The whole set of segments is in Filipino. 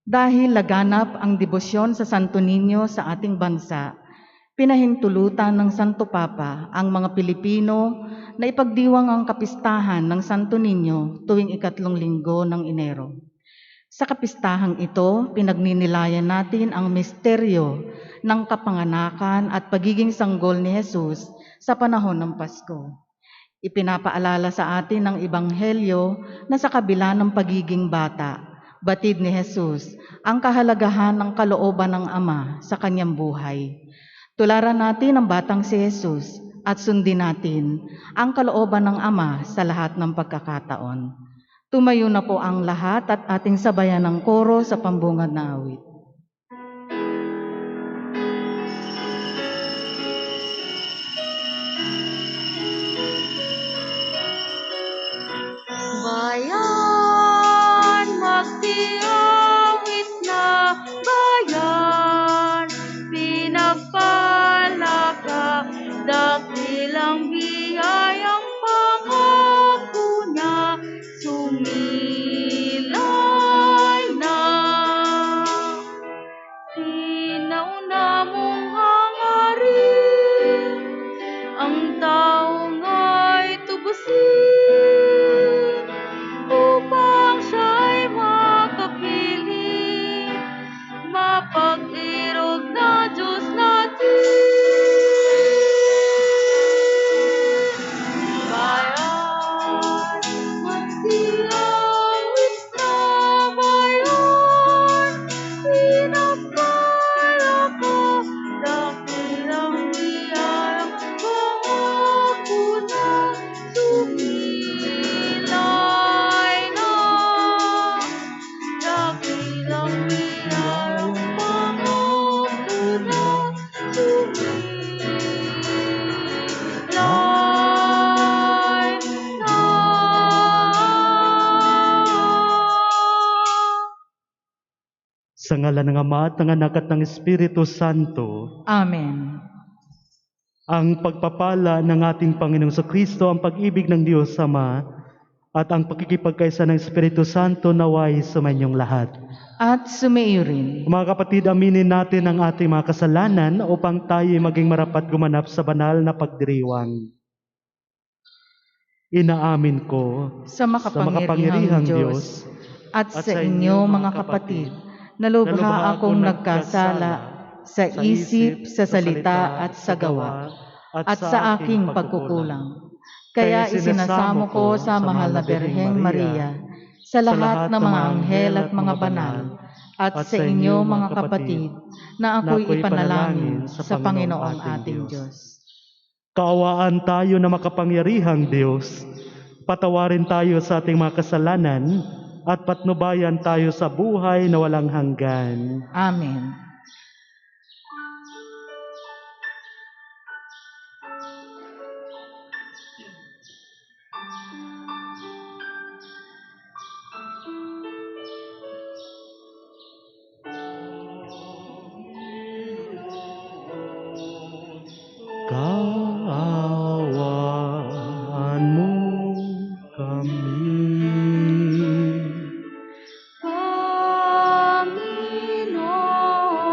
Dahil laganap ang debosyon sa Santo Niño sa ating bansa, pinahintulutan ng Santo Papa ang mga Pilipino na ipagdiwang ang kapistahan ng Santo Niño tuwing ikatlong linggo ng Enero. Sa kapistahang ito, pinagninilayan natin ang misteryo ng kapanganakan at pagiging sanggol ni Jesus sa panahon ng Pasko. Ipinapaalala sa atin ng Ebanghelyo na sa kabila ng pagiging bata, batid ni Jesus ang kahalagahan ng kalooban ng Ama sa kanyang buhay. Tularan natin ang batang si Jesus at sundin natin ang kalooban ng Ama sa lahat ng pagkakataon. Tumayo na po ang lahat at ating sabayan ng koro sa pambungad na awit. Bayan, magdiawit na bayan, pinagpala ka, dakilang biyayang pangako na sumilay na. Sinauna mong hangarin, ang tao nga'y tubusin, upang siya'y makapiling, mapag-irog na Diyos natin. Bayan, magdiawit na bayan, pinagpala ka, dakilang biyayang pangako na sumilay na. Dakilang biyayang pangako na sumilay na. Sa ngalan ng Ama at ng Anak at ng Espiritu Santo, Amen. ang pagpapala ng ating Panginoong Kristo, ang pag-ibig ng Diyos Ama, at ang pakikipagkaisa ng Espiritu Santo naway sumainyong lahat. At sumaiyo rin. Mga kapatid, aminin natin ang ating mga kasalanan upang tayo maging marapat gumanap sa banal na pagdiriwang. Inaamin ko Sa makapangyarihang Diyos at sa inyo mga kapatid, na lubha akong nagkasala sa isip, sa salita at sa gawa, at sa aking pagkukulang. Kaya isinasamo ko sa mahal na Birheng Maria, sa lahat ng mga anghel at mga banal, at sa inyo mga kapatid, na ako'y ipanalangin sa Panginoong ating Diyos. Kaawaan tayo na makapangyarihang Diyos. Patawarin tayo sa ating mga kasalanan at patnubayan tayo sa buhay na walang hanggan. Amen. Kaawaan mo kami. Panginoon,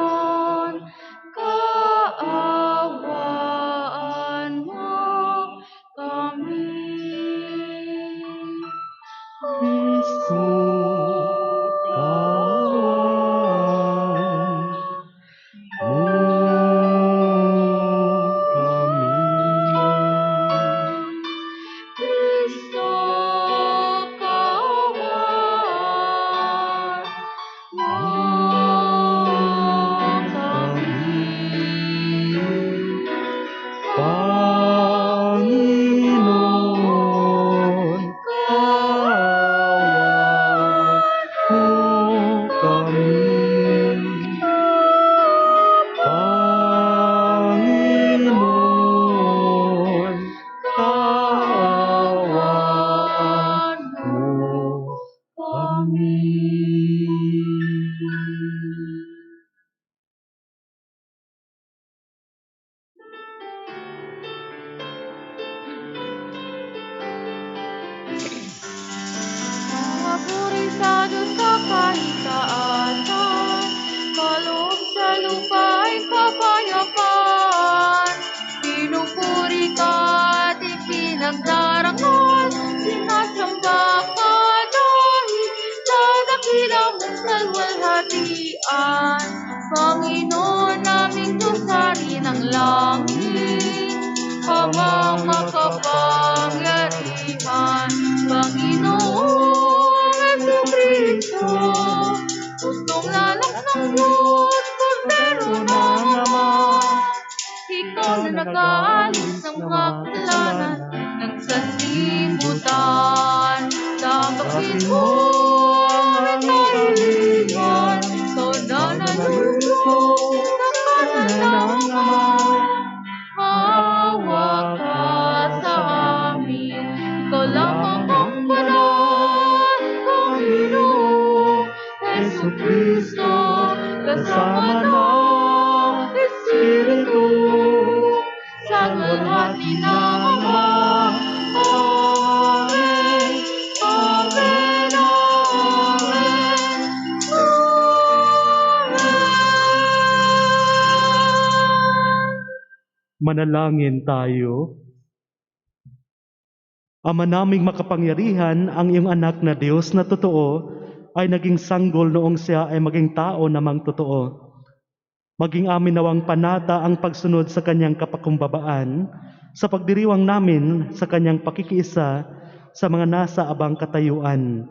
ka't ipinagdarangal, sinasamba ka dahil sa dakila mong kalwalhatian. Panginoon naming Diyos, Hari ng langit, Amang makapangyarihan, Panginoon Jesucristo, putong lalak ng Diyos, Kordero ng Ama. Ikaw na nag-aalis ng mga kasalanan ng sanlibutan. Dapat mo ang kahilingan, kaunanan ng Diyos, ng kanan ng Ama. Maawa ka sa amin, ikaw lamang ang banal, Panginoon Jesucristo, kasama ng Espiritu, sa luwalhati ng Ama. Amen, Amen, Amen, Amen. Manalangin tayo. Ama naming makapangyarihan, ang iyong anak na Diyos na totoo ay naging sanggol noong siya ay maging tao namang totoo. Maging amin nawang panata ang pagsunod sa kanyang kapakumbabaan sa pagdiriwang namin sa kanyang pakikiisa sa mga nasa abang katayuan,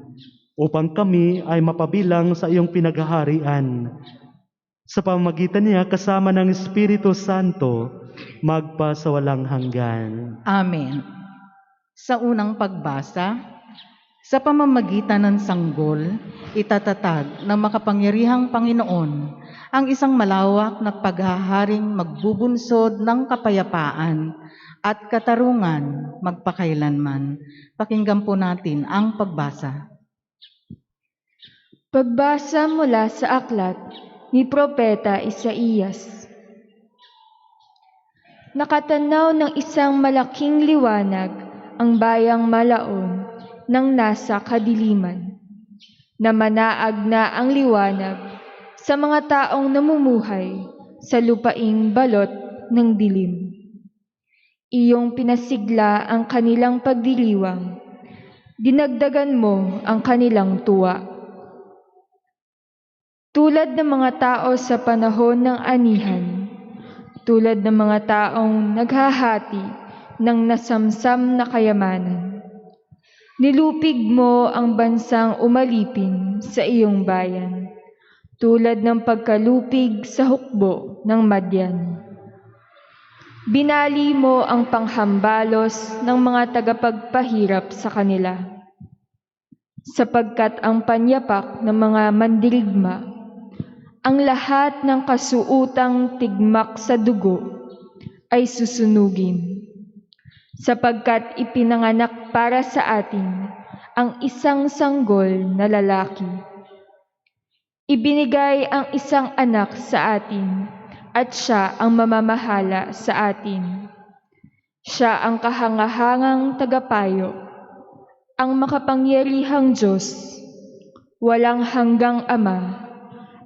upang kami ay mapabilang sa iyong pinaghaharian. Sa pamamagitan niya kasama ng Espiritu Santo, magpa sa walang hanggan. Amen. Sa unang pagbasa, sa pamamagitan ng sanggol, itatatag ng makapangyarihang Panginoon ang isang malawak na paghaharing magbubunsod ng kapayapaan at katarungan magpakailanman. Pakinggan po natin ang pagbasa. Pagbasa mula sa aklat ni Propeta Isaías. Nakatanaw ng isang malaking liwanag ang bayang Malaon nang nasa kadiliman. Namanaag na ang liwanag sa mga taong namumuhay sa lupaing balot ng dilim. Iyong pinasigla ang kanilang pagdiriwang, dinagdagan mo ang kanilang tuwa. Tulad ng mga tao sa panahon ng anihan, tulad ng mga taong naghahati ng nasamsam na kayamanan. Nilupig mo ang bansang umalipin sa iyong bayan, tulad ng pagkalupig sa hukbo ng Madyan. Binali mo ang panghambalos ng mga tagapagpahirap sa kanila, sapagkat ang panyapak ng mga mandirigma, ang lahat ng kasuutang tigmak sa dugo ay susunugin, sapagkat ipinanganak para sa atin ang isang sanggol na lalaki. Ibinigay ang isang anak sa atin at siya ang mamamahala sa atin. Siya ang kahangahangang tagapayo, ang makapangyarihang Diyos, walang hanggang Ama,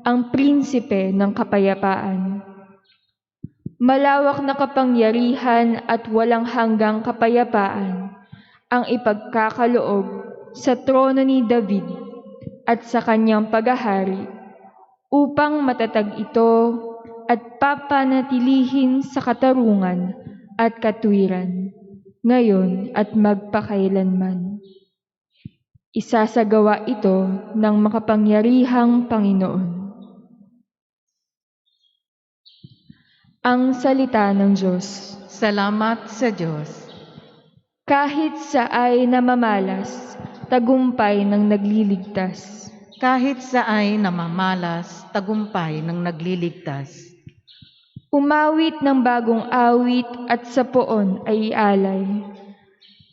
ang prinsipe ng kapayapaan. Malawak na kapangyarihan at walang hanggang kapayapaan ang ipagkakaloob sa trono ni David at sa kanyang paghahari, upang matatag ito at papanatilihin sa katarungan at katuwiran, ngayon at magpakailanman. Isasagawa ito ng makapangyarihang Panginoon. Ang salita ng Diyos. Salamat sa Diyos. Kahit sa ay namamalas, tagumpay ng nagliligtas. Kahit sa ay namamalas, tagumpay ng nagliligtas. Umawit ng bagong awit at sa poon ay ialay,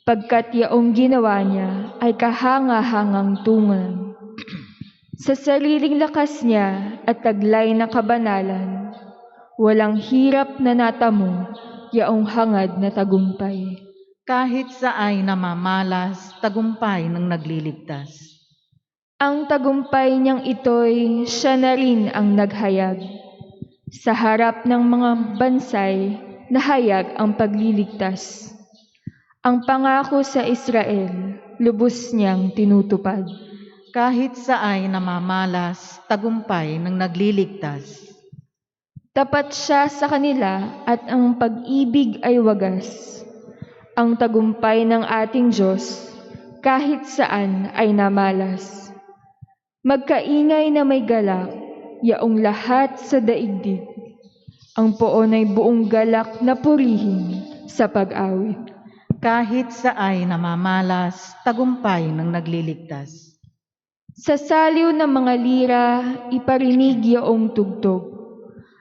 pagkat yaong ginawa niya ay kahanga-hangang tungan. Sa sariling lakas niya at taglay na kabanalan, walang hirap na natamo yaong hangad na tagumpay. Kahit sa ay namamalas, tagumpay ng nagliligtas. Ang tagumpay niyang ito'y siya na rin ang naghayag. Sa harap ng mga bansay, nahayag ang pagliligtas. Ang pangako sa Israel, lubos niyang tinutupad. Kahit saay namamalas, tagumpay ng nagliligtas. Tapat siya sa kanila at ang pag-ibig ay wagas. Ang tagumpay ng ating Diyos, kahit saan ay namalas. Magkaingay na may galak, yaong lahat sa daigdig. Ang poon ay buong galak na purihin sa pag-awit. Kahit saay namamalas, tagumpay ng nagliligtas. Sa saliw ng mga lira, iparinig yaong tugtog,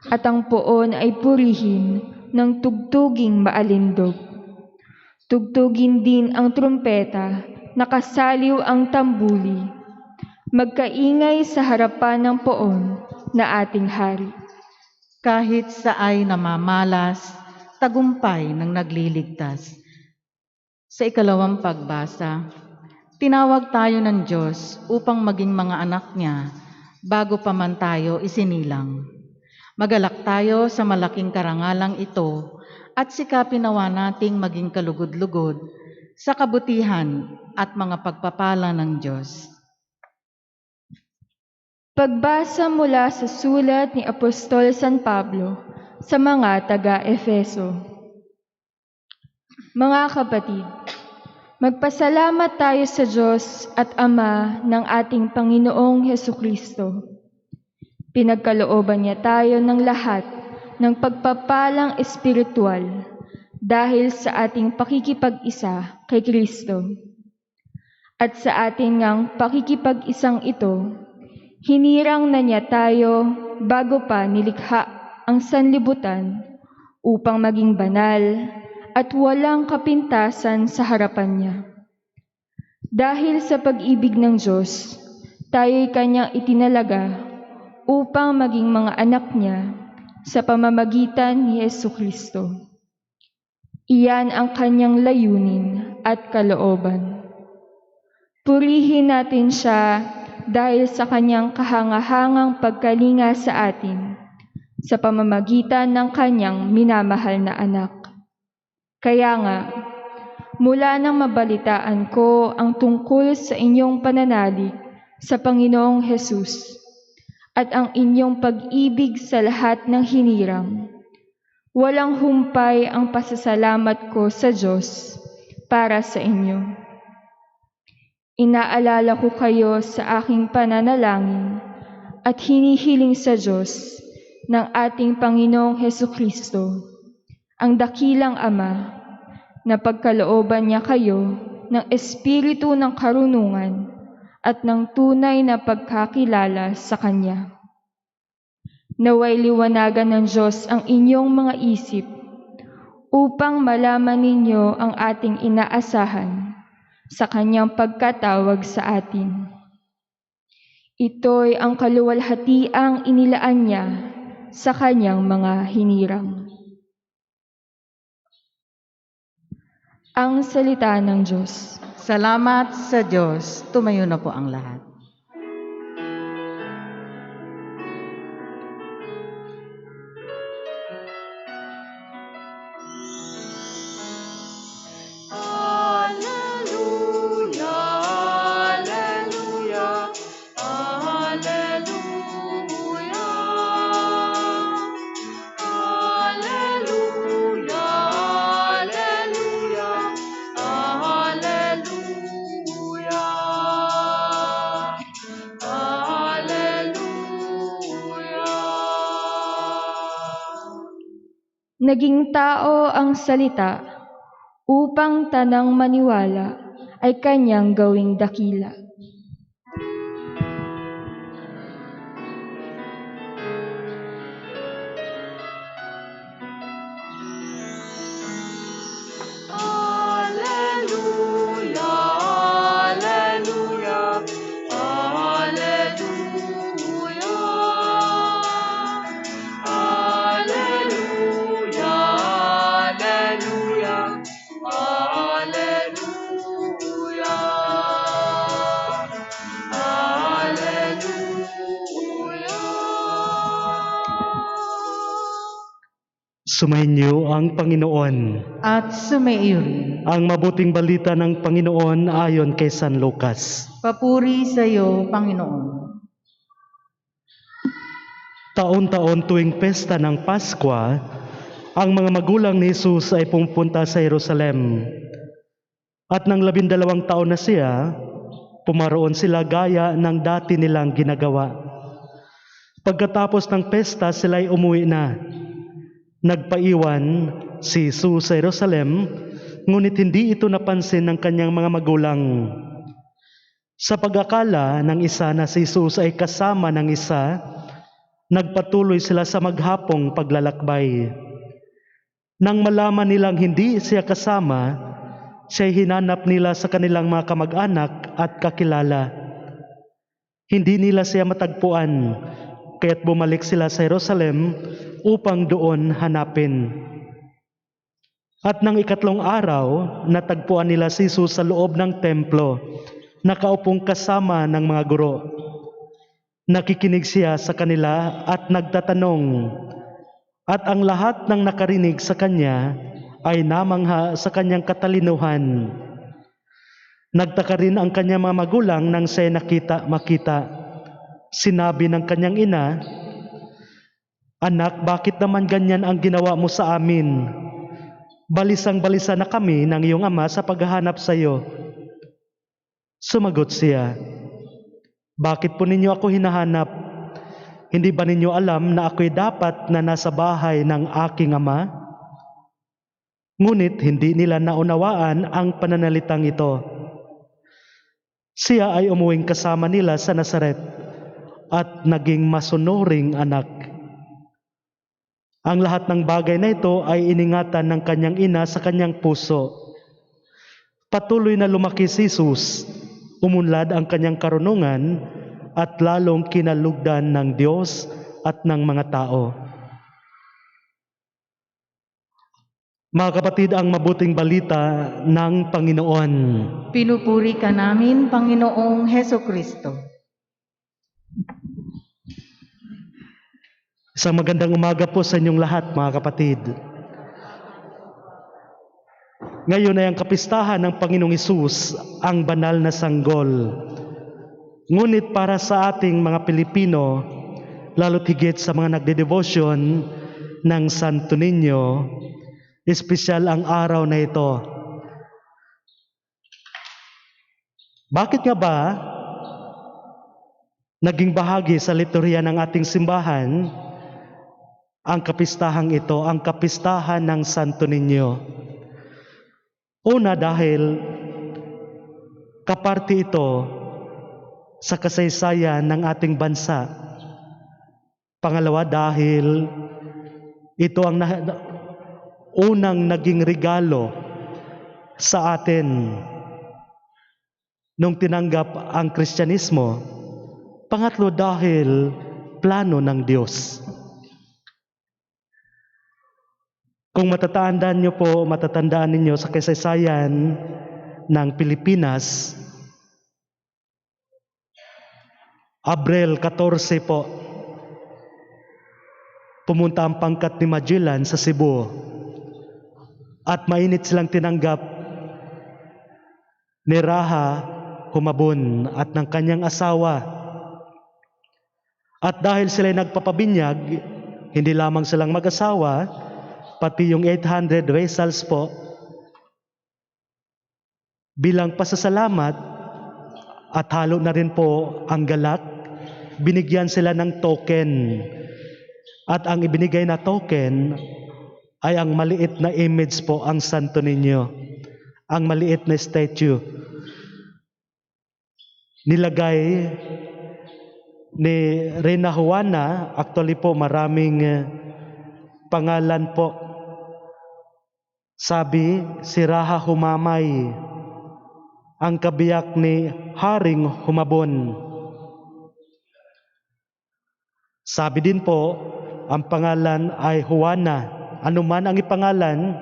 at ang poon ay purihin ng tugtuging maalindog. Tugtugin din ang trumpeta, nakasaliw ang tambuli, magkaingay sa harapan ng poon na ating hari. Kahit saay namamalas, tagumpay ng nagliligtas. Sa ikalawang pagbasa, tinawag tayo ng Diyos upang maging mga anak niya bago pa man tayo isinilang. Magalak tayo sa malaking karangalang ito at sikapin nawa nating maging kalugod-lugod sa kabutihan at mga pagpapala ng Diyos. Pagbasa mula sa sulat ni Apostol San Pablo sa mga taga-Efeso. Mga kapatid, magpasalamat tayo sa Diyos at Ama ng ating Panginoong Hesukristo. Pinagkalooban niya tayo ng lahat ng pagpapalang espiritual dahil sa ating pakikipag-isa kay Kristo. At sa ating ngang pakikipag-isang ito, hinirang na niya tayo bago pa nilikha ang sanlibutan upang maging banal at walang kapintasan sa harapan niya. Dahil sa pag-ibig ng Diyos, tayo'y kanyang itinalaga upang maging mga anak niya sa pamamagitan ni Jesucristo. Iyan ang kanyang layunin at kalooban. Purihin natin siya dahil sa kanyang kahangahangang pagkalinga sa atin sa pamamagitan ng kanyang minamahal na anak. Kaya nga, mula nang mabalitaan ko ang tungkol sa inyong pananalig sa Panginoong Hesus at ang inyong pag-ibig sa lahat ng hinirang, walang humpay ang pasasalamat ko sa Diyos para sa inyo. Inaalala ko kayo sa aking pananalangin at hinihiling sa Diyos ng ating Panginoong Hesukristo, ang dakilang Ama, na pagkalooban niya kayo ng espiritu ng karunungan at ng tunay na pagkakilala sa Kanya. Naway liwanagan ng Diyos ang inyong mga isip upang malaman ninyo ang ating inaasahan sa Kanyang pagkatawag sa atin. Ito'y ang kaluwalhatiang inilaan niya sa Kanyang mga hinirang. Ang salita ng Diyos. Salamat sa Diyos. Tumayo na po ang lahat. Alleluia, alleluia, alleluia. Alleluia, alleluia, alleluia. Alleluia. Naging tao ang salita upang tanang maniwala ay Kanyang gawing dakila. Alleluia, alleluia, alleluia. Alleluia, alleluia, alleluia. Sumainyo ang Panginoon. At sumaiyo rin. Ang mabuting balita ng Panginoon ayon kay San Lucas. Papuri sa iyo, Panginoon. Taon-taon tuwing pesta ng Paskwa, ang mga magulang ni Jesus ay pumunta sa Jerusalem. At nang 12 taon na siya, pumaroon sila gaya ng dati nilang ginagawa. Pagkatapos ng pesta, sila ay umuwi na. Nagpaiwan si Jesus sa Jerusalem, ngunit hindi ito napansin ng kanyang mga magulang. Sa pag-akala ng isa na si Jesus ay kasama ng isa, nagpatuloy sila sa maghapong paglalakbay. Nang malaman nilang hindi siya kasama, siya'y hinanap nila sa kanilang mga kamag-anak at kakilala. Hindi nila siya matagpuan, kaya't bumalik sila sa Jerusalem upang doon hanapin. At nang 3 araw, natagpuan nila si Jesus sa loob ng templo, nakaupong kasama ng mga guro. Nakikinig siya sa kanila at nagtatanong, at ang lahat ng nakarinig sa kanya ay namangha sa kanyang katalinuhan. Nagtaka rin ang kanyang mga magulang nang siya makita. Sinabi ng kanyang ina, "Anak, bakit naman ganyan ang ginawa mo sa amin? Balisang-balisa na kami ng iyong ama sa paghahanap sa iyo." Sumagot siya, "Bakit po ninyo ako hinahanap? Hindi ba ninyo alam na ako'y dapat na nasa bahay ng aking ama?" Ngunit hindi nila naunawaan ang pananalitang ito. Siya ay umuwing kasama nila sa Nazaret at naging masunuring anak. Ang lahat ng bagay na ito ay iningatan ng kanyang ina sa kanyang puso. Patuloy na lumaki si Jesus, umunlad ang kanyang karunungan at lalong kinalugdan ng Diyos at ng mga tao. Mga kapatid, ang mabuting balita ng Panginoon. Pinupuri ka namin, Panginoong Heso Kristo. Isang magandang umaga po sa inyong lahat, mga kapatid. Ngayon ay ang kapistahan ng Panginoong Hesus, ang banal na sanggol. Ngunit para sa ating mga Pilipino, lalo't higit sa mga nagde-devotion ng Santo Niño, espesyal ang araw na ito. Bakit nga ba naging bahagi sa liturhiya ng ating simbahan ang kapistahang ito, ang kapistahan ng Santo Niño? Una, dahil kaparte ito sa kasaysayan ng ating bansa. Pangalawa, dahil ito ang unang naging regalo sa atin nung tinanggap ang Kristyanismo. Pangatlo, dahil plano ng Diyos. Kung matatandaan ninyo sa kasaysayan ng Pilipinas, Abril 14 po, pumunta ang pangkat ni Magellan sa Cebu at mainit silang tinanggap ni Raha Humabon at ng kanyang asawa. At dahil sila nagpapabinyag, hindi lamang silang mag-asawa, pati yung 800 vessels po, bilang pasasalamat at halo na rin po ang galak, binigyan sila ng token. At ang ibinigay na token ay ang maliit na image po, ang Santo Niño, ang maliit na statue. Nilagay ni Reina Juana, actually po maraming pangalan po. Sabi, si Raha Humamay, ang kabiyak ni Haring Humabon. Sabi din po, ang pangalan ay Juana. Ano man ang ipangalan,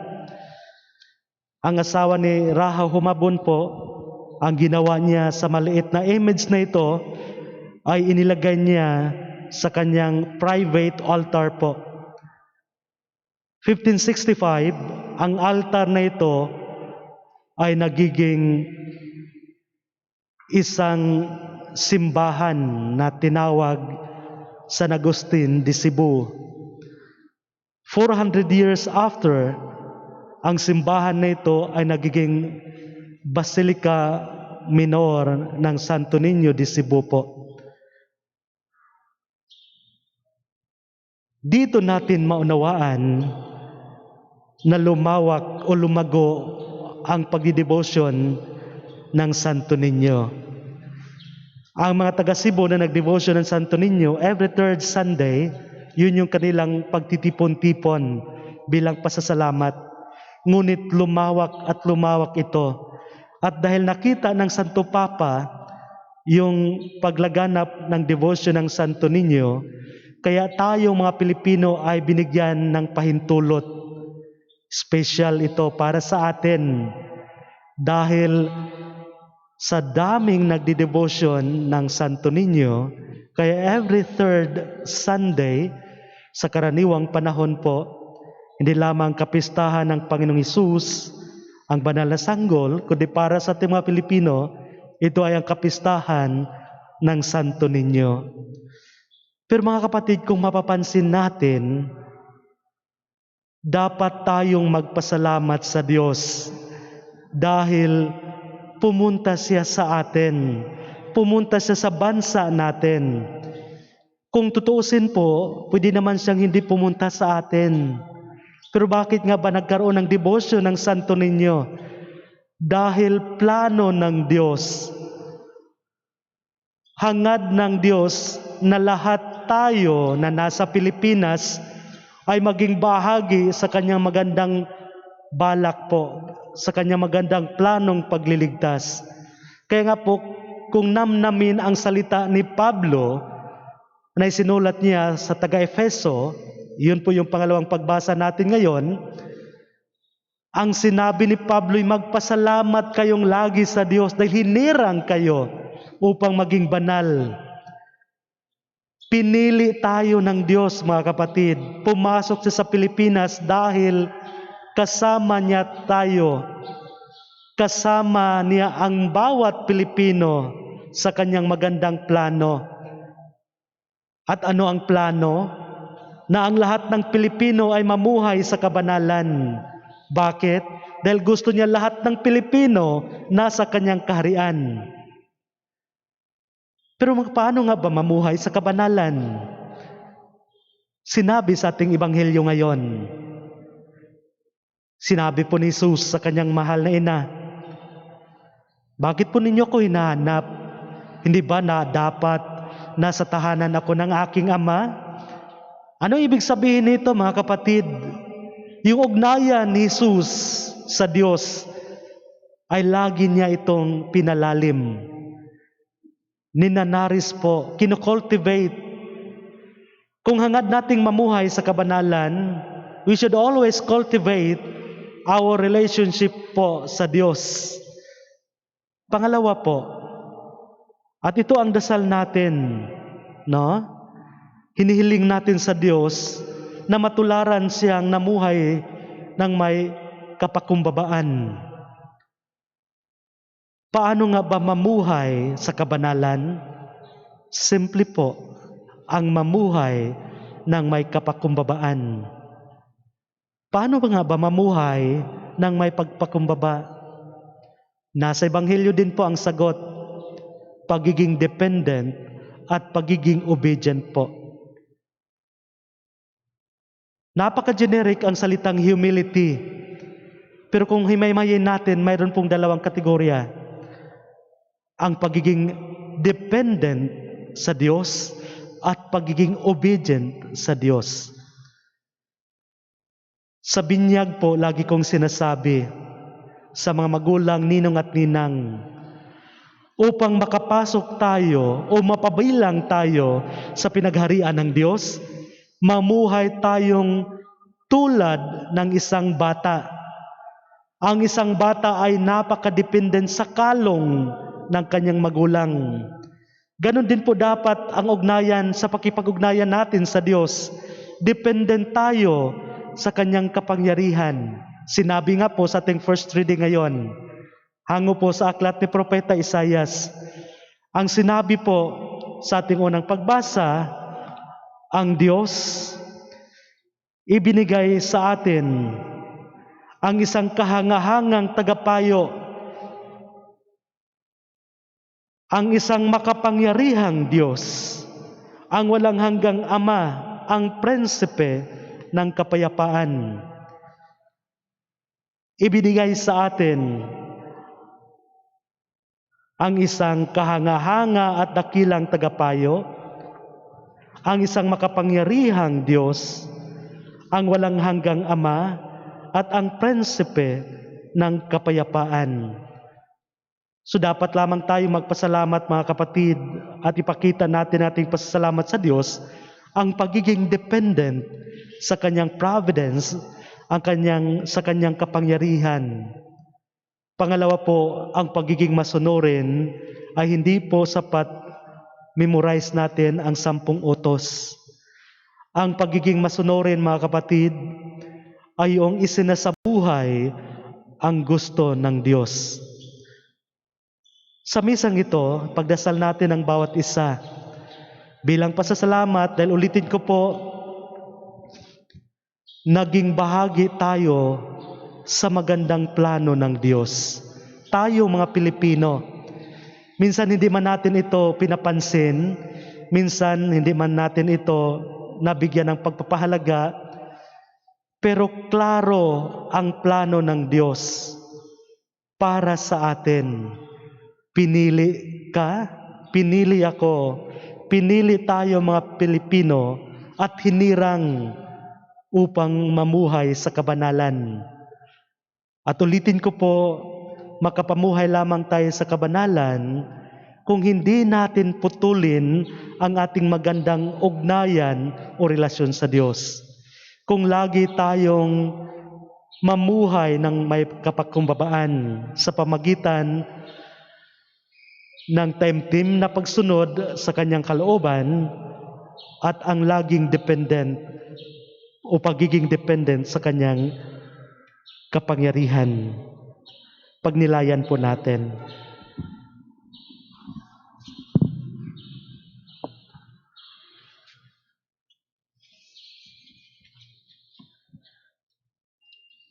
ang asawa ni Raha Humabon po, ang ginawa niya sa maliit na image na ito ay inilagay niya sa kanyang private altar po. 1565, ang altar na ito ay nagiging isang simbahan na tinawag San Agustin de Cebu. 400 years after, ang simbahan na ito ay nagiging Basilica Minor ng Santo Niño de Cebu po. Dito natin maunawaan na lumawak o lumago ang pagdidebosyon ng Santo Niño. Ang mga taga Cebu na nagdebosyon ng Santo Niño, every third Sunday, yun yung kanilang pagtitipon-tipon bilang pasasalamat. Ngunit lumawak at lumawak ito. At dahil nakita ng Santo Papa yung paglaganap ng devotion ng Santo Niño, kaya tayong mga Pilipino ay binigyan ng pahintulot. Special ito para sa atin dahil sa daming nagdi-devotion ng Santo Niño, kaya every third Sunday sa karaniwang panahon po, hindi lamang kapistahan ng Panginoong Hesus ang banal na sanggol, kundi para sa ating mga Pilipino, ito ay ang kapistahan ng Santo Niño. Pero mga kapatid, kung mapapansin natin, dapat tayong magpasalamat sa Diyos dahil pumunta siya sa atin. Pumunta siya sa bansa natin. Kung tutuusin po, pwede naman siyang hindi pumunta sa atin. Pero bakit nga ba nagkaroon ng debosyon ng Santo Niño? Dahil plano ng Diyos. Hangad ng Diyos na lahat tayo na nasa Pilipinas ay maging bahagi sa kanyang magandang balak po, sa kanyang magandang planong pagliligtas. Kaya nga po, kung namnamin ang salita ni Pablo na isinulat niya sa taga-Efeso, yun po yung pangalawang pagbasa natin ngayon, ang sinabi ni Pablo ay magpasalamat kayong lagi sa Diyos dahil hinirang kayo upang maging banal. Pinili tayo ng Diyos, mga kapatid. Pumasok siya sa Pilipinas dahil kasama niya tayo. Kasama niya ang bawat Pilipino sa kanyang magandang plano. At ano ang plano? Na ang lahat ng Pilipino ay mamuhay sa kabanalan. Bakit? Dahil gusto niya lahat ng Pilipino nasa kanyang kaharian. Pero paano nga ba mamuhay sa kabanalan? Sinabi sa ating Ebanghelyo ngayon. Sinabi po ni Jesus sa kanyang mahal na ina, bakit po ninyo ko hinahanap? Hindi ba na dapat nasa tahanan ako ng aking ama? Ano ibig sabihin nito, mga kapatid? Yung ugnayan ni Jesus sa Diyos ay lagi niya itong pinalalim. Ninanaris po, kinocultivate. Kung hangad nating mamuhay sa kabanalan, we should always cultivate our relationship po sa Diyos. Pangalawa po, at ito ang dasal natin, no? Hinihiling natin sa Diyos na matularan siyang namuhay ng may kapakumbabaan. Paano nga ba mamuhay sa kabanalan? Simple po, ang mamuhay ng may kapakumbabaan. Paano ba nga ba mamuhay ng may pagpakumbaba? Nasa Ebanghelyo din po ang sagot, pagiging dependent at pagiging obedient po. Napaka-generic ang salitang humility. Pero kung himay-mayin natin, mayroon pong dalawang kategorya. Ang pagiging dependent sa Diyos at pagiging obedient sa Diyos. Sa binyag po, lagi kong sinasabi sa mga magulang, ninong at ninang, upang makapasok tayo o mapabilang tayo sa pinagharian ng Diyos, mamuhay tayong tulad ng isang bata. Ang isang bata ay napaka-dependent sa kalong ng kanyang magulang. Ganon din po dapat ang ugnayan sa pakipag-ugnayan natin sa Diyos. Dependent tayo sa kanyang kapangyarihan. Sinabi nga po sa ating first reading ngayon, hango po sa aklat ni Propeta Isaias, ang sinabi po sa ating unang pagbasa, ang Diyos ibinigay sa atin ang isang kahangahangang tagapayo, ang isang makapangyarihang Diyos, ang walang hanggang Ama, ang prinsipe ng kapayapaan. Ibinigay sa atin ang isang kahanga-hanga at dakilang tagapayo, ang isang makapangyarihang Diyos, ang walang hanggang Ama, at ang prinsipe ng kapayapaan. So dapat lamang tayo magpasalamat mga kapatid at ipakita natin ating pasasalamat sa Diyos ang pagiging dependent sa kanyang providence, sa kanyang kapangyarihan. Pangalawa po, ang pagiging masunurin ay hindi po sapat memorize natin ang 10 utos. Ang pagiging masunurin mga kapatid ay yung isinasabuhay ang gusto ng Diyos. Sa misang ito, pagdasal natin ang bawat isa. Bilang pasasalamat, dahil ulitin ko po, naging bahagi tayo sa magandang plano ng Diyos. Tayo mga Pilipino, minsan hindi man natin ito pinapansin, minsan hindi man natin ito nabigyan ng pagpapahalaga, pero klaro ang plano ng Diyos para sa atin. Pinili ka, pinili ako, pinili tayo mga Pilipino at hinirang upang mamuhay sa kabanalan. At ulitin ko po, makapamuhay lamang tayo sa kabanalan kung hindi natin putulin ang ating magandang ugnayan o relasyon sa Diyos. Kung lagi tayong mamuhay ng may kapagkumbabaan sa pamagitan ng taimtim na pagsunod sa kanyang kalooban at ang laging dependent o pagiging dependent sa kanyang kapangyarihan. Pagnilayan po natin.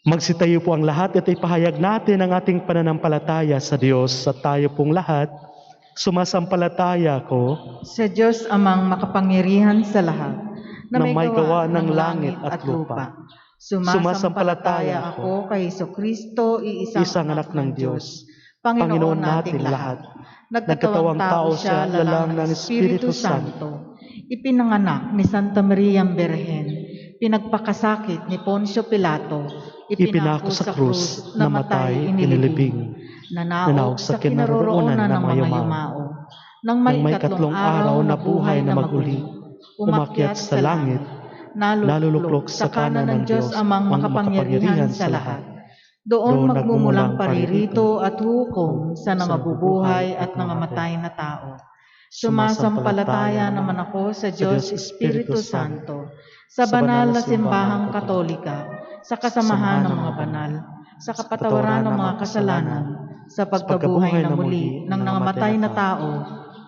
Magsitayo po ang lahat at ipahayag natin ang ating pananampalataya sa Diyos at tayo pong lahat sumasampalataya ko Sa Diyos amang makapangyarihan sa lahat, na may gawa ng langit at lupa. Sumasampalataya ako kay Jesucristo, Isang anak ng Diyos, Panginoon nating lahat. Nagkatawang tao siya, lalang ng Espiritu Santo. Ipinanganak ni Santa Maria Birhen, pinagpakasakit ni Poncio Pilato, Ipinako sa krus, namatay, inilibing, nanaog sa kinaroroonan ng mga yumao. Nang may ikatlong araw na buhay na maguli, umakyat sa langit, naluluklok sa kanan ng Diyos amang makapangyarihan sa lahat. Doon magmumulang paririto at hukom sa namabubuhay at nangamatay na tao. Sumasampalataya naman ako sa Diyos Espiritu Santo, sa banal na simbahang katolika, sa kasamahan ng mga banal, sa kapatawaran ng mga kasalanan, sa pagkabuhay na muli ng nangamatay na tao,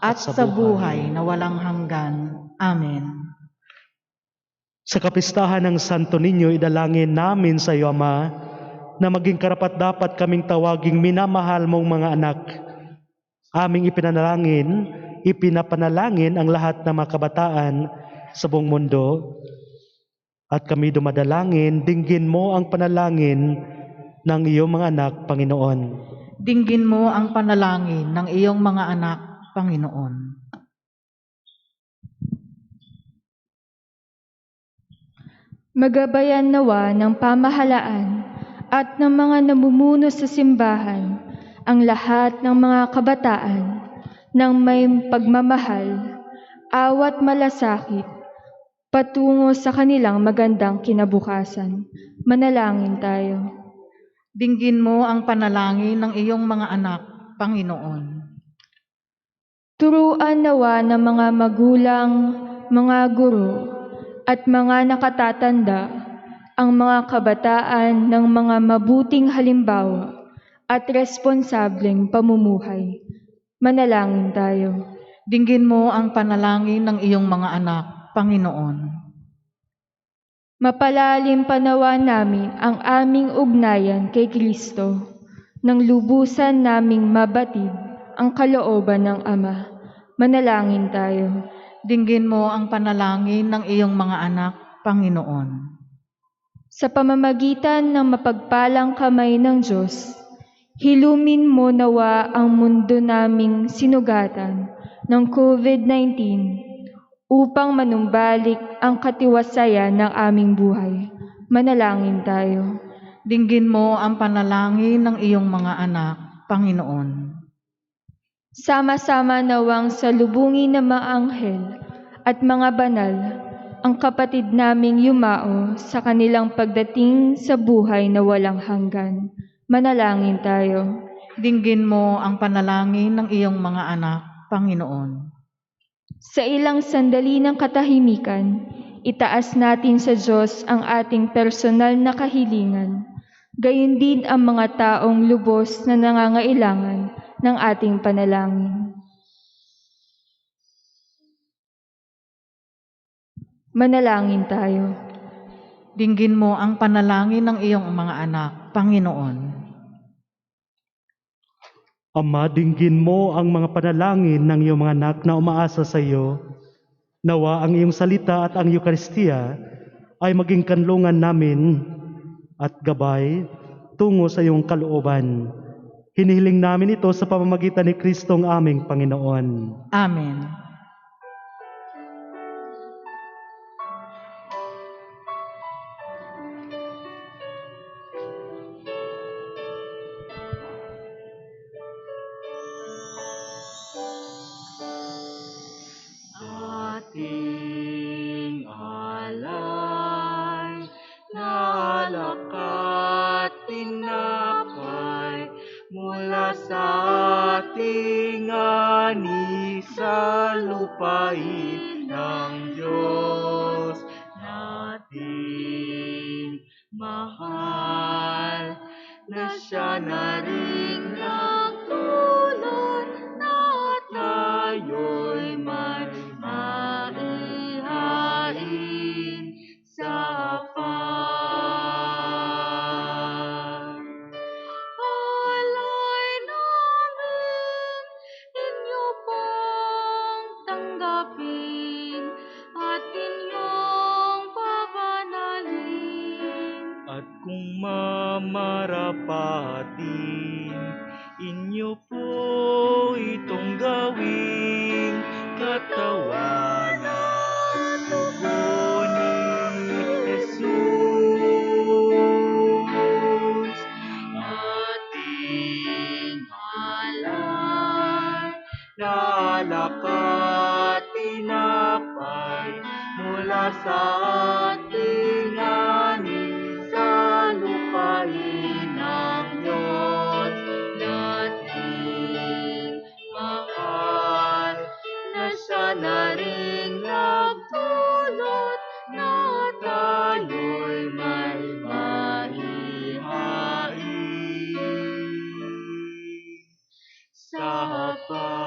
at sa buhay na walang hanggan. Amen. Sa kapistahan ng Santo Niño, idalangin namin sa iyo, Ama, na maging karapat-dapat kaming tawaging minamahal mong mga anak. Aming ipinapanalangin ang lahat ng mga kabataan sa buong mundo. At kami dumadalangin, dinggin mo ang panalangin ng iyong mga anak, Panginoon. Dinggin mo ang panalangin ng iyong mga anak, Panginoon. Magabayan nawa ng pamahalaan at ng mga namumuno sa simbahan ang lahat ng mga kabataan ng may pagmamahal, awat malasakit, patungo sa kanilang magandang kinabukasan. Manalangin tayo. Dinggin mo ang panalangin ng iyong mga anak, Panginoon. Turuan nawa ng mga magulang, mga guro, at mga nakatatanda ang mga kabataan ng mga mabuting halimbawa at responsableng pamumuhay. Manalangin tayo. Dinggin mo ang panalangin ng iyong mga anak, Panginoon. Mapalalim panawa namin ang aming ugnayan kay Kristo, nang lubusan naming mabatid ang kalooban ng Ama. Manalangin tayo. Dinggin mo ang panalangin ng iyong mga anak, Panginoon. Sa pamamagitan ng mapagpalang kamay ng Diyos, hilumin mo nawa ang mundo naming sinugatan ng COVID-19 upang manumbalik ang katiwasayan ng aming buhay. Manalangin tayo. Dinggin mo ang panalangin ng iyong mga anak, Panginoon. Sama-sama nawang salubungin ng mga anghel at mga banal ang kapatid naming yumao sa kanilang pagdating sa buhay na walang hanggan. Manalangin tayo. Dinggin mo ang panalangin ng iyong mga anak, Panginoon. Sa ilang sandali ng katahimikan, itaas natin sa Diyos ang ating personal na kahilingan, gayon din ang mga taong lubos na nangangailangan ng ating panalangin. Manalangin tayo. Dinggin mo ang panalangin ng iyong mga anak, Panginoon. Ama, dinggin mo ang mga panalangin ng iyong mga anak na umaasa sa iyo. Nawa ang iyong salita at ang Eucharistia ay maging kanlungan namin at gabay tungo sa iyong kalooban. Hinihiling namin ito sa pamamagitan ni Kristong aming Panginoon. Amen. Ating alay na alak at tinapay mula sa ating ani sa lupain ng Diyos nating mahal, na siya na rin nagtulot na tayo'y may maihain sa pan. Alay namin, inyo pong tanggapin at inyong pabanalin. At kung mamarapatin, inyo po itong gawing katawan at dugo ni Jesus. Ating alay na alak at tinapay mula sa ating ani sa lupain ng Diyos nating mahal, na siya na rin nagtulot na tayo'y may maihain sa pan.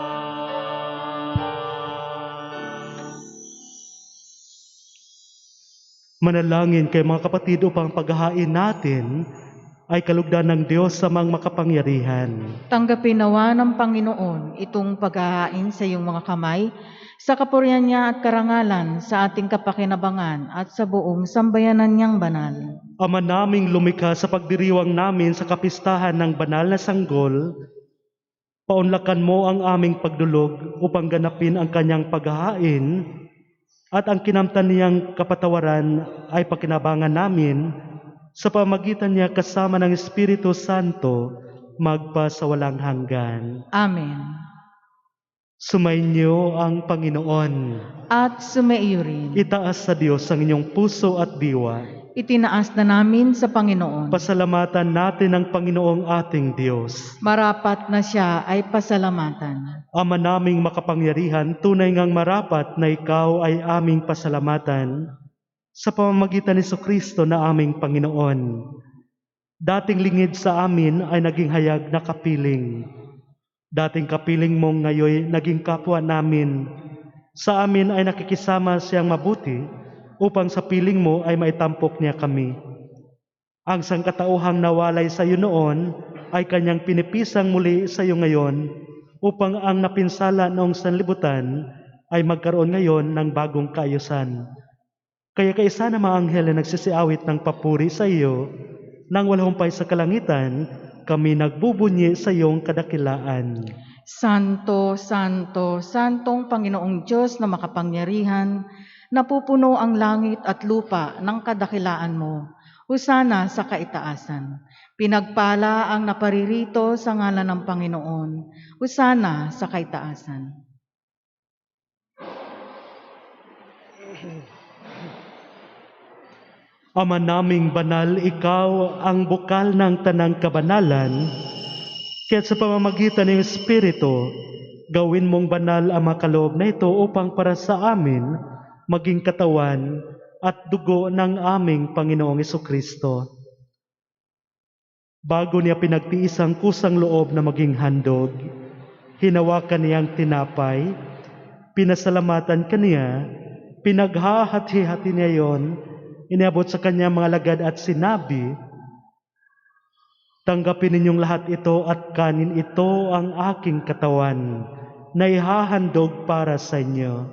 Manalangin kay mga kapatid upang paghahain natin ay kalugdan ng Diyos sa mga makapangyarihan. Tanggapin nawa ng Panginoon itong paghahain sa iyong mga kamay, sa kapurihan niya at karangalan, sa ating kapakinabangan at sa buong sambayanan niyang banal. Ama naming lumikha, sa pagdiriwang namin sa kapistahan ng banal na sanggol, paunlakan mo ang aming pagdulog upang ganapin ang kanyang paghahain at ang kinamtan niyang kapatawaran ay pakinabangan namin sa pamagitan niya kasama ng Espiritu Santo magpa sa walang hanggan. Amen. Sumainyo ang Panginoon. At sumaiyo rin. Itaas sa Diyos ang inyong puso at diwa. Itinaas na namin sa Panginoon. Pasalamatan natin ang Panginoong ating Diyos. Marapat na siya ay pasalamatan. Ama naming makapangyarihan, tunay ngang marapat na ikaw ay aming pasalamatan sa pamamagitan ni Kristo na aming Panginoon. Dating lingid sa amin ay naging hayag na kapiling. Dating kapiling mong ngayoy naging kapwa namin. Sa amin ay nakikisama siyang mabuti upang sa piling mo ay maitampok niya kami. Ang sangkatauhang nawalay sa iyo noon ay kanyang pinipisang muli sa iyo ngayon upang ang napinsala noong sanlibutan ay magkaroon ngayon ng bagong kaayusan. Kaya kaisa na mga anghel na nagsisiawit ng papuri sa iyo, nang walahumpay sa kalangitan, kami nagbubunyi sa iyong kadakilaan. Santo, Santo, Santong Panginoong Diyos na makapangyarihan, napupuno ang langit at lupa ng kadakilaan mo. Husana sa kaitaasan. Pinagpala ang naparirito sa ngalan ng Panginoon. Husana sa kaitaasan. Ama naming banal, ikaw ang bukal ng tanang kabanalan, kaya't sa pamamagitan ng Espiritu, gawin mong banal ang makaloob na ito upang para sa amin maging katawan at dugo ng aming Panginoong Kristo. Bago niya pinagtiis ang kusang loob na maging handog, hinawakan niyang tinapay, pinasalamatan kaniya, pinaghahati-hati niya yon, iniabot sa kanya mga lagad at sinabi, "Tanggapin ninyong lahat ito at kanin ito ang aking katawan na ihahandog para sa inyo."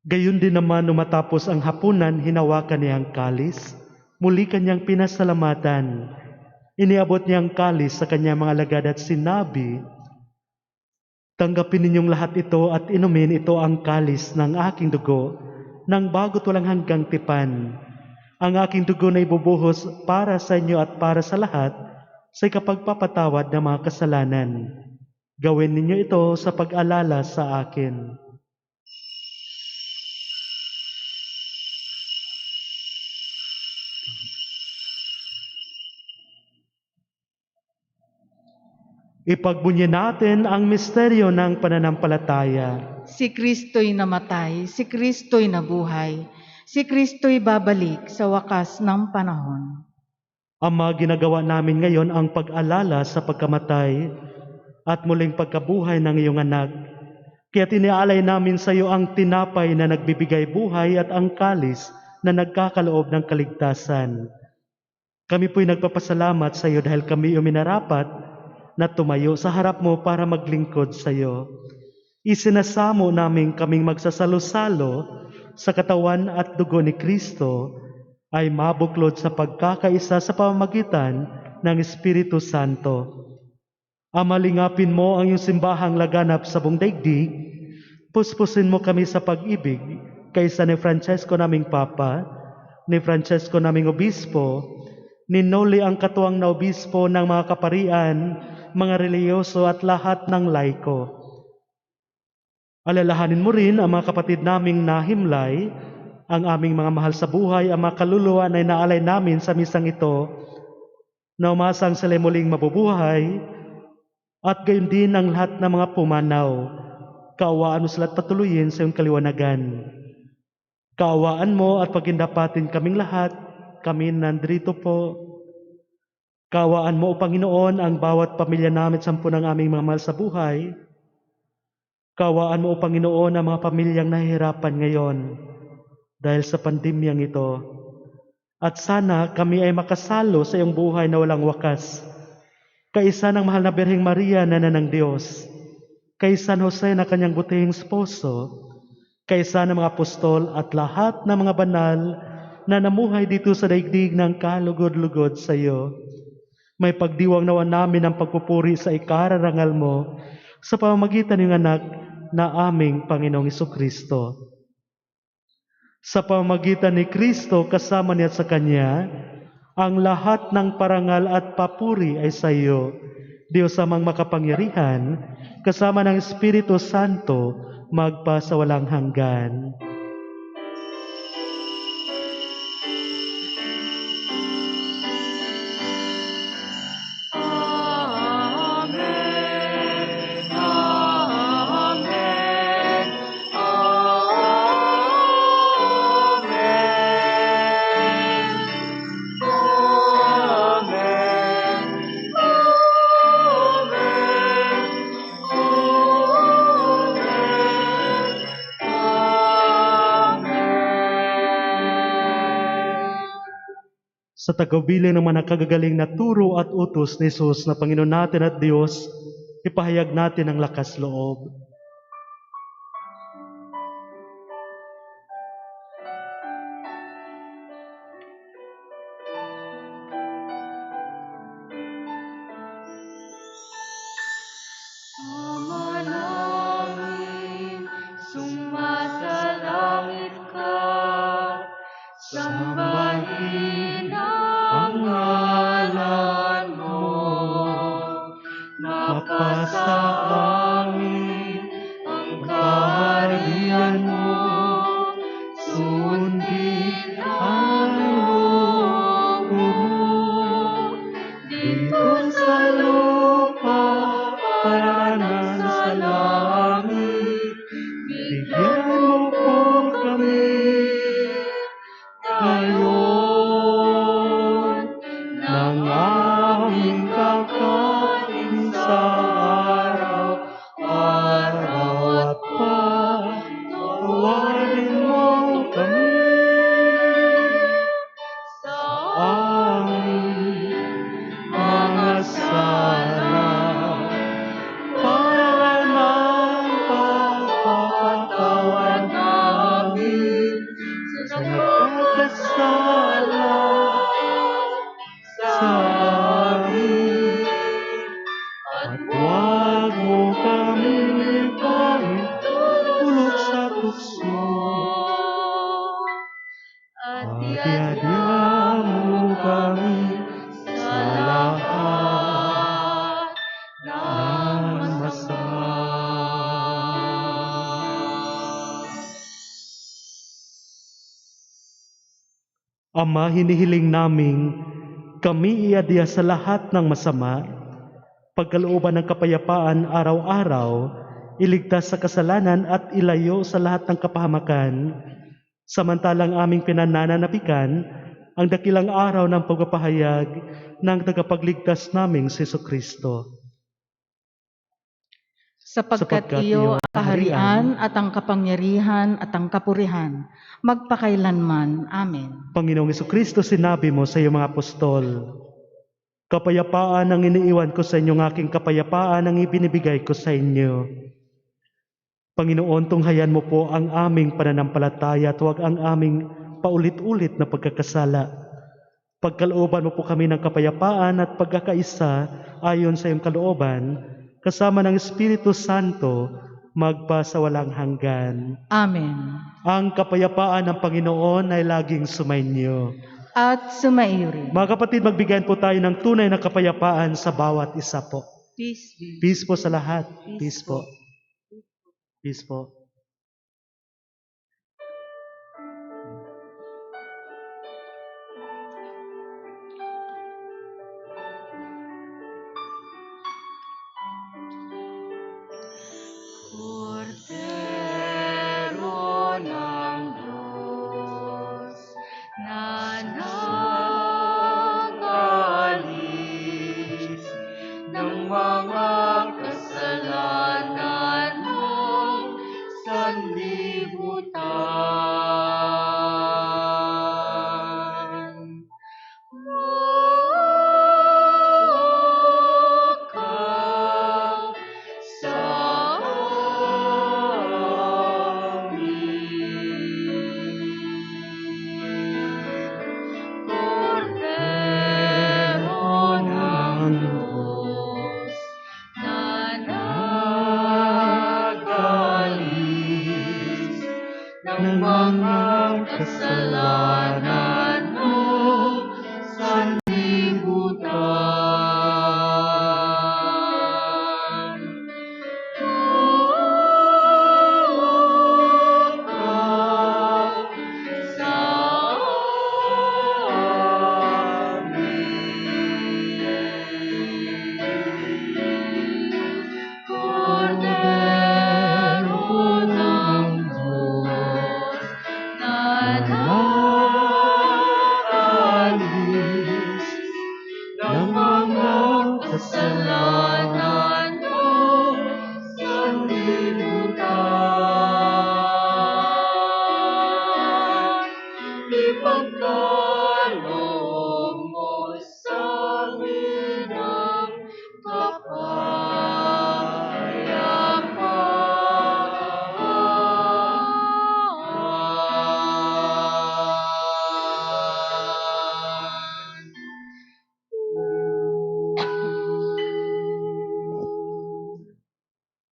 Gayon din naman nung matapos ang hapunan, hinawakan niya ang kalis, muli kanyang pinasalamatan. Iniabot niya ang kalis sa kanyang mga lagad at sinabi, "Tanggapin ninyong lahat ito at inumin ito ang kalis ng aking dugo, ng bago't walang hanggang tipan. Ang aking dugo na ibubuhos para sa inyo at para sa lahat sa ikapagpapatawad ng mga kasalanan. Gawin ninyo ito sa pag-alala sa akin." Ipagbunyi natin ang misteryo ng pananampalataya. Si Kristo'y namatay, si Kristo'y nabuhay, si Kristo'y babalik sa wakas ng panahon. Ama, ginagawa namin ngayon ang pag-alala sa pagkamatay at muling pagkabuhay ng iyong anak. Kaya tinialay namin sa iyo ang tinapay na nagbibigay buhay at ang kalis na nagkakaloob ng kaligtasan. Kami po'y nagpapasalamat sa iyo dahil kami uminarapat na tumayo sa harap mo para maglingkod sa iyo. Isinasamo namin kaming magsasalo-salo sa katawan at dugo ni Kristo ay mabuklod sa pagkakaisa sa pamamagitan ng Espiritu Santo. Ama, lingapin mo ang iyong simbahang laganap sa buong daigdig. Puspusin mo kami sa pag-ibig kaysa ni Francesco naming Papa, ni Francesco naming Obispo, ni Noli ang katuwang na Obispo ng mga kaparian, mga reliyoso at lahat ng laiko. Alalahanin mo rin ang mga kapatid naming nahimlay, ang aming mga mahal sa buhay, ang mga kaluluwa na inaalay namin sa misang ito, na umasang sila muling mabubuhay, at gayon din ang lahat ng mga pumanaw. Kaawaan mo sila at patuloyin sa iyong kaliwanagan. Kaawaan mo at pagindapatin kaming lahat, kami nandrito po. Kaawaan mo, O Panginoon, ang bawat pamilya namin sa ng aming mga mahal sa buhay. Kaawaan mo, O Panginoon, ang mga pamilyang nahihirapan ngayon dahil sa pandemyang ito. At sana kami ay makasalo sa iyong buhay na walang wakas. Kaisa ng mahal na Birheng Maria na ng Diyos, kay San Jose na kanyang butihing esposo, kaysa ng mga apostol at lahat ng mga banal na namuhay dito sa daigdig ng kalugod-lugod sa iyo. May pagdiwang nawa namin ang pagpupuri sa ikararangal mo sa pamamagitan ng anak na aming Panginoong Kristo. Sa pamamagitan ni Kristo kasama niya sa Kanya, ang lahat ng parangal at papuri ay sa iyo, Diyos amang makapangyarihan, kasama ng Espiritu Santo, magpa sa walang hanggan. Sa tagubilin ng mga nakagagaling na turo at utos ni Jesus na Panginoon natin at Diyos, ipahayag natin ang lakas loob. Ama namin, sumasalangit ka, sambahin ang ngalan mo, mapasa amin ang kaharian mo, sundin ang loob mo, dito sa lupa para sa langit, bigyan mo po kami ngayon ng aming kakain sa araw-araw at patawarin mo kami sa aming mga sala para ng pagpapatawad namin sa nagkakasala sa amin. At huwag mo kami pahintulot sa tukso, at iadya mo kami sa lahat ng masama. Ama, hinihiling naming kami iadya sa lahat ng masama, pagkalooban ng kapayapaan araw-araw, iligtas sa kasalanan at ilayo sa lahat ng kapahamakan, samantalang aming pinanananapikan ang dakilang araw ng pagpapahayag ng tagapagligtas naming si Jesucristo. Sapagkat iyo ang kaharian at ang kapangyarihan at ang kapurihan, magpakailanman. Amen. Panginoong Jesucristo, sinabi mo sa iyong mga apostol, kapayapaan ang iniiwan ko sa inyo, ng aking kapayapaan ang ibinibigay ko sa inyo. Panginoon, tunghayan mo po ang aming pananampalataya at huwag ang aming paulit-ulit na pagkakasala. Pagkalooban mo po kami ng kapayapaan at pagkakaisa ayon sa iyong kalooban, kasama ng Espiritu Santo, magpa sa walang hanggan. Amen. Ang kapayapaan ng Panginoon ay laging sumainyo. At sumaiyo rin. Mga kapatid, magbigayan po tayo ng tunay na kapayapaan sa bawat isa po. Peace be. Peace po sa lahat. Peace po. Peace po. Cordero ng Diyos na nag-alis ng mga kasalanan ng sanlibutan. Waka sa Cordero ng Diyos na nag-alis ng mga kasalanan mo sa libutan. Sa Cordero ng Diyos na nag-alis ng mga kasalanan mo sa libutan. Ipagkaloob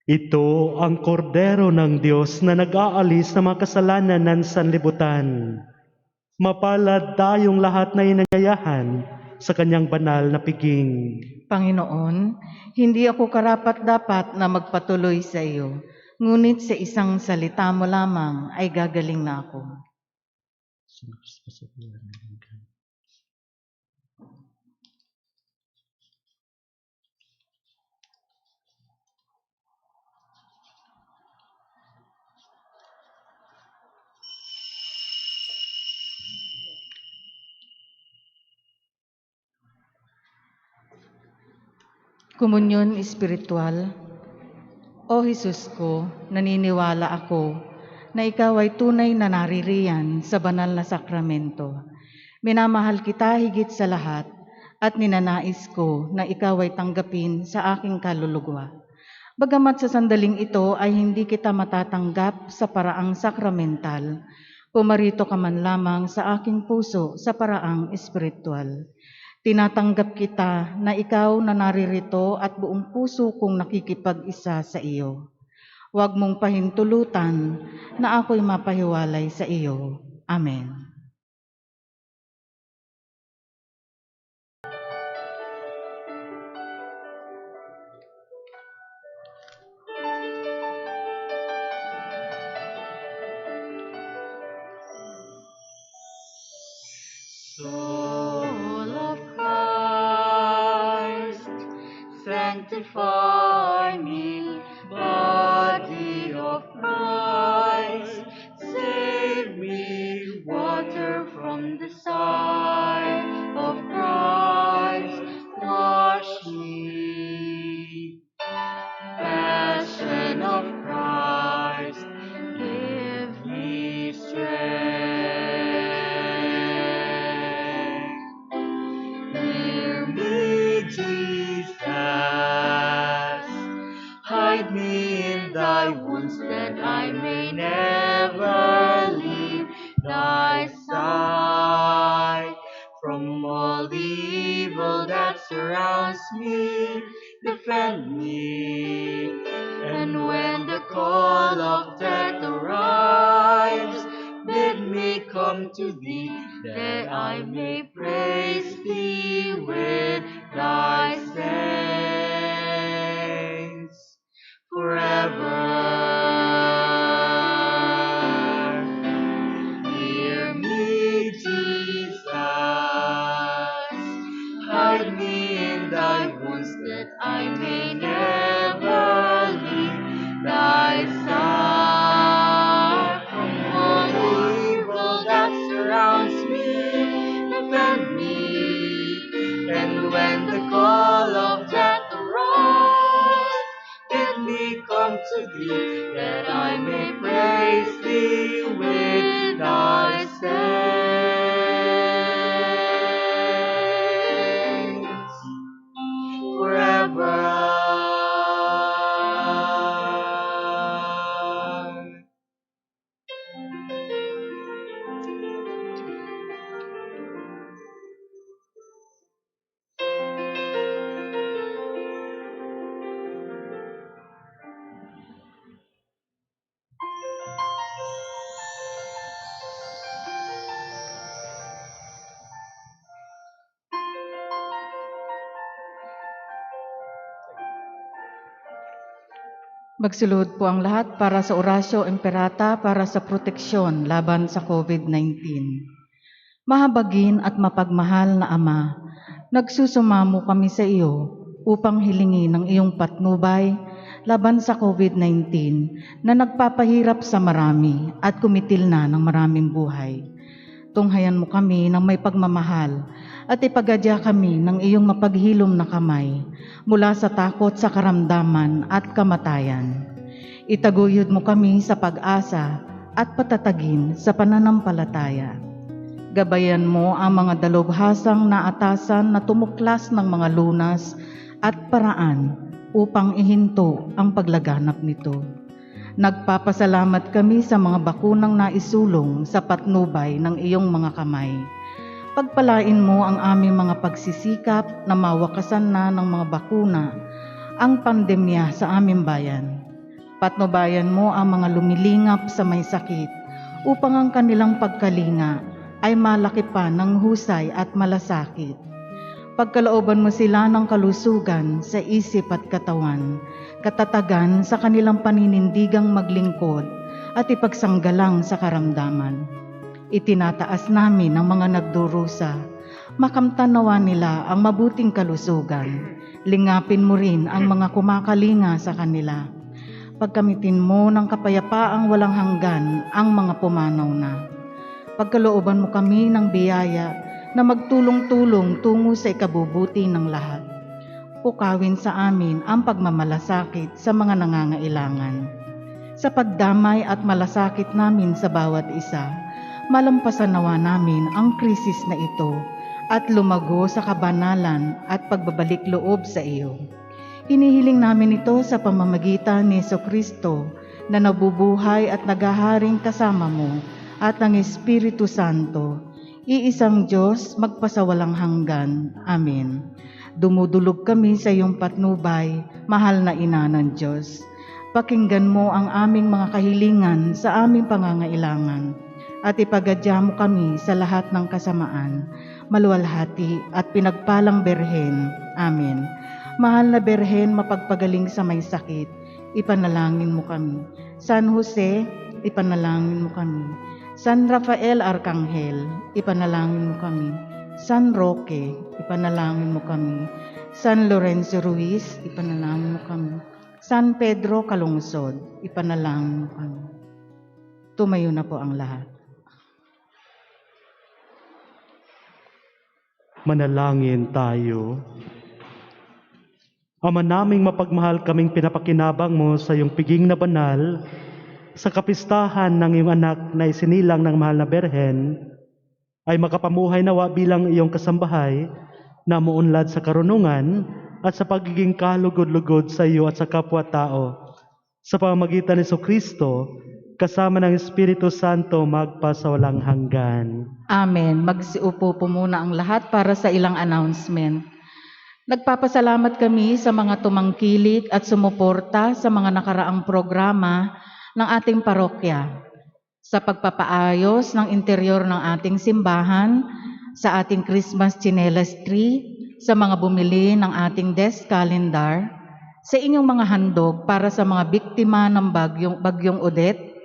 Ito ang kordero ng Diyos na nag-aalis ng mga kasalanan ng sanlibutan. Mapalad tayong lahat na inanyayahan sa kanyang banal na piging. Panginoon, hindi ako karapat-dapat na magpatuloy sa iyo, ngunit sa isang salita mo lamang ay gagaling na ako. Komunyon Espiritual. O Jesus ko, naniniwala ako na ikaw ay tunay na naririyan sa banal na sakramento. Minamahal kita higit sa lahat at ninanais ko na ikaw ay tanggapin sa aking kaluluwa. Bagamat sa sandaling ito ay hindi kita matatanggap sa paraang sakramental, pumarito ka man lamang sa aking puso sa paraang espiritual. Tinatanggap kita na ikaw na naririto at buong puso kong nakikipag-isa sa iyo. Huwag mong pahintulutan na ako'y mapahiwalay sa iyo. Amen. Soul of Christ, sanctify me. Body of Christ, save me. Water from the side of Christ, wash me. Passion of Christ, give me strength. Hear me, Jesus, hide me in thy wounds that I may never leave thy side. From all the evil that surrounds me, defend me. And when the call of death arrives, bid me come to thee, that I may praise thee with thy saints forever. Hear me, Jesus, hide me in thy wounds, that I may never leave thy side. From all the evil that surrounds me, defend me. And when the call of death arrives, bid me come to thee, that I may praise thee with thy saints forever. Magsilod po ang lahat para sa Orasyo Imperata para sa proteksyon laban sa COVID-19. Mahabagin at mapagmahal na Ama, nagsusumamo kami sa iyo upang hilingin ang iyong patnubay laban sa COVID-19 na nagpapahirap sa marami at kumitil na ng maraming buhay. Tunghayan mo kami ng may pagmamahal at ipagadya kami ng iyong mapaghilom na kamay mula sa takot sa karamdaman at kamatayan. Itaguyod mo kami sa pag-asa at patatagin sa pananampalataya. Gabayan mo ang mga dalubhasang naatasan na tumuklas ng mga lunas at paraan upang ihinto ang paglaganap nito. Nagpapasalamat kami sa mga bakunang naisulong sa patnubay ng iyong mga kamay. Pagpalain mo ang aming mga pagsisikap na mawakasan na ng mga bakuna ang pandemya sa aming bayan. Patnubayan mo ang mga lumilingap sa may sakit, upang ang kanilang pagkalinga ay malaki pa ng husay at malasakit. Pagkalooban mo sila ng kalusugan sa isip at katawan, katatagan sa kanilang paninindigang maglingkod at ipagsanggalang sa karamdaman. Itinataas namin ang mga nagdurusa, makamtan nawa nila ang mabuting kalusugan. Lingapin mo rin ang mga kumakalinga sa kanila. Pagkamitin mo ng kapayapaang walang hanggan ang mga pumanaw na. Pagkalooban mo kami ng biyaya na magtulong-tulong tungo sa ikabubuti ng lahat. Pukawin sa amin ang pagmamalasakit sa mga nangangailangan. Sa pagdamay at malasakit namin sa bawat isa, malampasan nawa namin ang krisis na ito at lumago sa kabanalan at pagbabalik loob sa iyo. Hinihiling namin ito sa pamamagitan ni Jesucristo na nabubuhay at naghaharing kasama mo at ng Espiritu Santo, iisang Diyos magpasawalang hanggan. Amen. Dumudulog kami sa iyong patnubay, mahal na ina ng Diyos. Pakinggan mo ang aming mga kahilingan sa aming pangangailangan at ipagadya mo kami sa lahat ng kasamaan, maluwalhati at pinagpalang Berhen. Amen. Mahal na Berhen, mapagpagaling sa may sakit, ipanalangin mo kami. San Jose, ipanalangin mo kami. San Rafael Arcangel, ipanalangin mo kami. San Roque, ipanalangin mo kami. San Lorenzo Ruiz, ipanalangin mo kami. San Pedro Calungsod, ipanalangin mo kami. Tumayo na po ang lahat. Manalangin tayo. Ama naming mapagmahal, kaming pinapakinabang mo sa iyong piging na banal, sa kapistahan ng iyong anak na isinilang ng mahal na Berhen, ay makapamuhay nawa bilang iyong kasambahay na muunlad sa karunungan at sa pagiging kalugod-lugod sa iyo at sa kapwa-tao. Sa pamamagitan ni Jesucristo, kasama ng Espiritu Santo, magpasawalang hanggan. Amen. Magsiupo po muna ang lahat para sa ilang announcement. Nagpapasalamat kami sa mga tumangkilik at sumuporta sa mga nakaraang programa ng ating parokya, sa pagpapaayos ng interior ng ating simbahan, sa ating Christmas chinelas tree, sa mga bumili ng ating desk calendar, sa inyong mga handog para sa mga biktima ng bagyong Odette,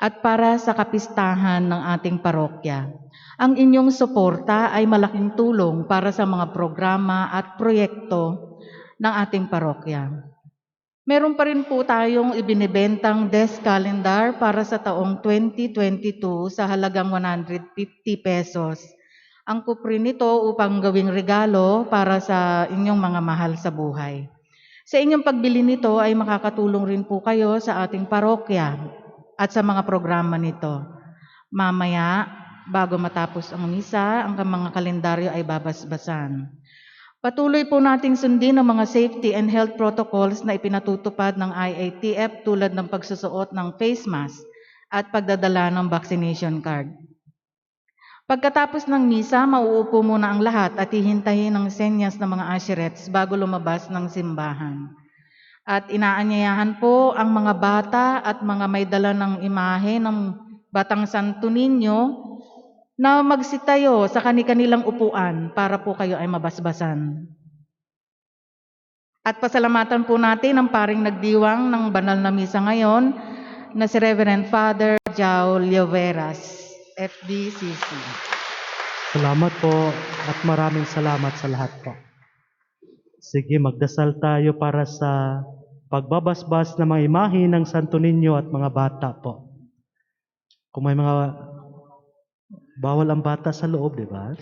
at para sa kapistahan ng ating parokya. Ang inyong suporta ay malaking tulong para sa mga programa at proyekto ng ating parokya. Meron pa rin po tayong ibinibentang desk calendar para sa taong 2022 sa halagang 150 pesos. Ang kupri nito upang gawing regalo para sa inyong mga mahal sa buhay. Sa inyong pagbili nito ay makakatulong rin po kayo sa ating parokya at sa mga programa nito. Mamaya, bago matapos ang misa, ang mga kalendaryo ay babasbasan. Patuloy po nating sundin ang mga safety and health protocols na ipinatutupad ng IATF tulad ng pagsusuot ng face mask at pagdadala ng vaccination card. Pagkatapos ng misa, mauupo muna ang lahat at hihintayin ang senyas ng mga usherettes bago lumabas ng simbahan. At inaanyayahan po ang mga bata at mga may dala ng imahe ng Batang Santo Niño na magsitayo sa kanilang upuan para po kayo ay mabasbasan. At pasalamatan po natin ang paring nagdiwang ng banal na misa ngayon na si Reverend Father Jao Lloveras, FDCC. Salamat po at maraming salamat sa lahat po. Sige, magdasal tayo para sa pagbabasbas ng mga imahe ng Santo Niño at mga bata po. Kung may mga bawal ang bata sa loob, di ba?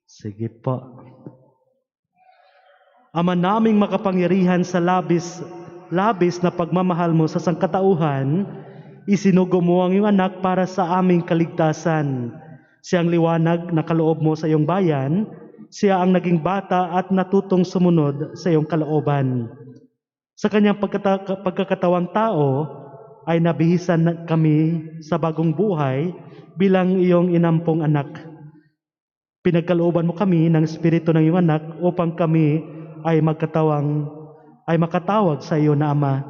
Sige po. Ama naming makapangyarihan sa labis na pagmamahal mo sa sangkatauhan, isinugo mo ang iyong anak para sa aming kaligtasan. Siyang liwanag na kaloob mo sa iyong bayan, siya ang naging bata at natutong sumunod sa iyong kalooban. Sa kanyang pagkakatawang tao, ay nabihisan kami sa bagong buhay bilang iyong inampong anak. Pinagkalooban mo kami ng Espiritu ng iyong anak upang kami ay makatawag sa iyo na Ama.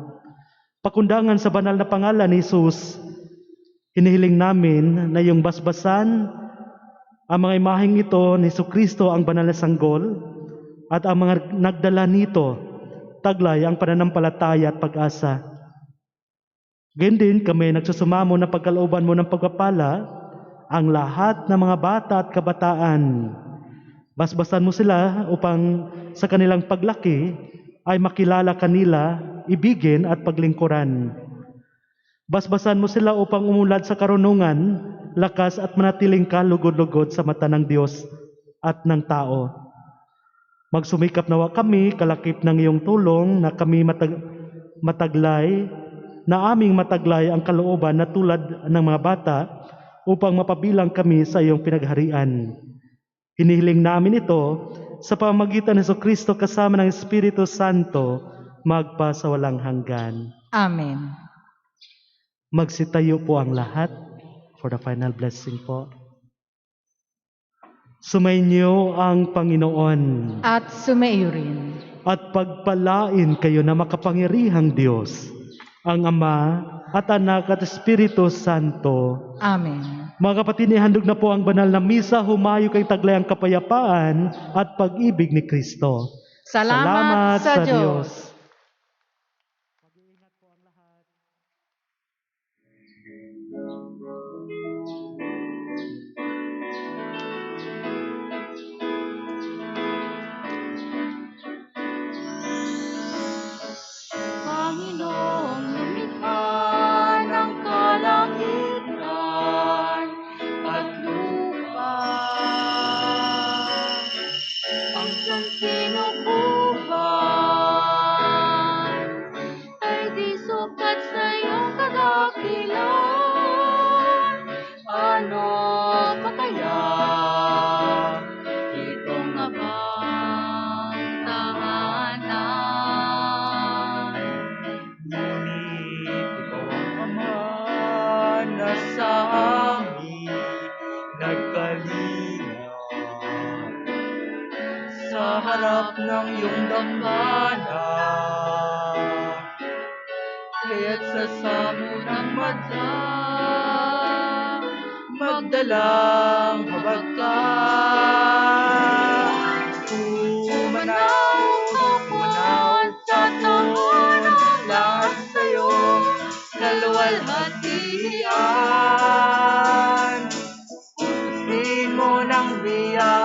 Pakundangan sa banal na pangalan ni Jesus, hinihiling namin na yung basbasan ang mga imaheng ito ni Jesucristo ang banal na sanggol at ang mga nagdala nito taglay ang pananampalataya at pag-asa. Ganyan din kami nagsusumamo na pagkalooban mo ng pagpapala ang lahat ng mga bata at kabataan. Basbasan mo sila upang sa kanilang paglaki ay makilala kanila, ibigin at paglingkuran. Basbasan mo sila upang umulad sa karunungan, lakas at manatiling kalugod-lugod sa mata ng Diyos at ng tao. Magsumikap nawa kami kalakip ng iyong tulong na kami mataglay ang kalooban na tulad ng mga bata upang mapabilang kami sa iyong pinagharian. Hinihiling namin ito sa pamamagitan ni Jesucristo kasama ng Espiritu Santo magpa sa walang hanggan. Amen. Magsitayo po ang lahat for the final blessing po. Sumainyo ang Panginoon At sumaiyo rin. at pagpalain kayo na makapangyarihang Diyos, ang Ama at Anak at Espiritu Santo. Amen. Mga kapatid, ihandog na po ang banal na misa, humayo kay taglay ang kapayapaan at pag-ibig ni Kristo. Salamat sa Diyos. Panginoong lumikha ng kalangitan at lupa, ang siyang kinukuban ay di sukat sa iyong kadakilan. Ano pa kaya itong abang tahanan? Ngunit ikaw ang Ama na sa amin nagkalingap sa harap ng iyong dambana, kaya't sa samo ng madla magdalang habag ka. Pumanaw sa tahanan, lahat sa'yo naluwalhatian. Pupusin mo ng biyaya